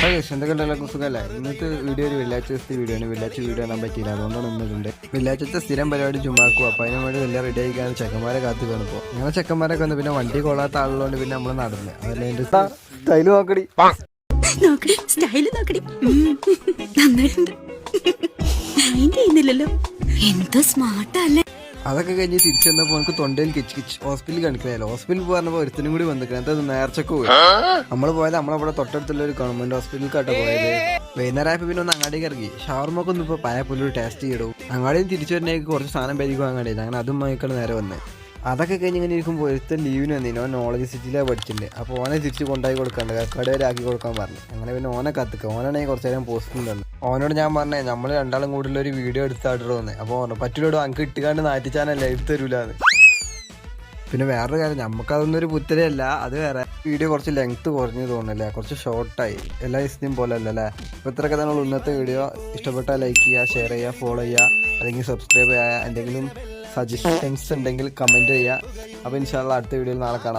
Hello യേശ്, എന്തൊക്കെ സുഖമല്ലേ? ഇന്നത്തെ വീഡിയോ ഒരു വെള്ളിയാഴ്ച ദിവസത്തെ വീഡിയോ ആണ്. വെള്ളിയാഴ്ച വീഡിയോ കാണാൻ പറ്റിയില്ല, അതുകൊണ്ടാണ് ഇന്നിട്ടുണ്ട്. വെള്ളിയാഴ്ചത്തെ സ്ഥിരം പരിപാടി ചുമ്മാക്കും. അപ്പോൾ അതിന് വേണ്ടി വലിയ റെഡി ആയിക്കാണ് ചെക്കന്മാരെ കാത്തു കാണുമ്പോൾ ഞങ്ങൾ ചെക്കന്മാരൊക്കെ വന്ന് പിന്നെ വണ്ടി കൊള്ളാത്ത ആളുള്ളതുകൊണ്ട് പിന്നെ നമ്മൾ നടന്നു. അതല്ല എൻ്റെ സ്റ്റൈല് നോക്കടി നോക്കടി, സ്റ്റൈല് നോക്കടി, നന്നായിട്ടുണ്ട്. മൈൻഡ് ചെയ്യുന്നില്ലല്ലോ, എന്ത് സ്മാർട്ടല്ലേ. അതൊക്കെ കഴിഞ്ഞ് തിരിച്ചു വന്നപ്പോൾ എനിക്ക് തൊണ്ടയിൽ കിച്ച് കിച്ച്. ഹോസ്പിറ്റലിൽ കാണിക്കണല്ലോ. ഹോസ്പിറ്റലിൽ പറഞ്ഞപ്പോൾ ഒരുത്തിനും കൂടി വന്നിക്കണം. എന്താ നേർച്ചക്ക് പോയി. നമ്മൾ പോയത് നമ്മളവിടെ തൊട്ടടുത്തുള്ള ഒരു ഗവൺമെന്റ് ഹോസ്പിറ്റലിൽ കേട്ടോ പോയത്. വൈകുന്നേരമായപ്പോൾ പിന്നെ ഒന്ന് അങ്ങാടിക്ക് ഇറങ്ങി. ഷവർമ്മക്ക് ഒന്നും ഇപ്പോൾ പഴയ പുല്ലൊരു ടേസ്റ്റ് ചെയ്യിടും. അങ്ങാടിയും തിരിച്ചു വരുന്നേക്ക് കുറച്ച് സാധനം പരിക്കും അങ്ങാടിയിൽ. അങ്ങനെ അതും വാങ്ങിക്കാണ് നേരെ വന്നത്. അതൊക്കെ കഴിഞ്ഞ് ഇങ്ങനെ ഇരിക്കുമ്പോൾ ഒരുത്ത ലീവിന് വന്നില്ല. ഓൻ നോളജ് സിറ്റിയിലാണ് പഠിച്ചിട്ടുണ്ട്. അപ്പോൾ ഓനെ തിരിച്ച് കൊണ്ടായി കൊടുക്കാണ്ട് കക്കാട് വരെ ആക്കി കൊടുക്കാൻ പറഞ്ഞു. അങ്ങനെ പിന്നെ ഓനെ കത്തിക്കുക. ഓനാണെങ്കിൽ കുറച്ച് നേരം പോസ്റ്റിൽ തന്നു. ഓനോട് ഞാൻ പറഞ്ഞേ നമ്മൾ രണ്ടാളും കൂടുതൽ ഒരു വീഡിയോ എടുത്തായിട്ട് വന്നേ. അപ്പോൾ പറഞ്ഞു പറ്റില്ലോടും അങ്ക് ഇട്ടുകാണ്ട് നാറ്റിച്ചാനല്ലേ എടുത്തു തരൂലാന്ന്. പിന്നെ വേറൊരു കാര്യം, നമുക്കതൊന്നും ഒരു പുത്തരയല്ല, അത് വേറെ. വീഡിയോ കുറച്ച് ലെങ്ത്ത് കുറഞ്ഞു തോന്നുന്നില്ലേ, കുറച്ച് ഷോർട്ടായി. എല്ലാ ദിവസത്തെയും പോലെ അല്ല അല്ലേ. അപ്പോൾ ഇത്രയൊക്കെ തന്നെ ഇന്നത്തെ വീഡിയോ. ഇഷ്ടപ്പെട്ടാൽ ലൈക്ക് ചെയ്യുക, ഷെയർ ചെയ്യുക, ഫോളോ ചെയ്യുക, അല്ലെങ്കിൽ സബ്സ്ക്രൈബ് ചെയ്യുക. എന്തെങ്കിലും സജഷൻസ് ഉണ്ടെങ്കിൽ കമൻറ്റ് ചെയ്യുക. അപ്പോൾ ഇൻഷാ അല്ലാഹ് അടുത്ത വീഡിയോയിൽ നാളെ കാണാം.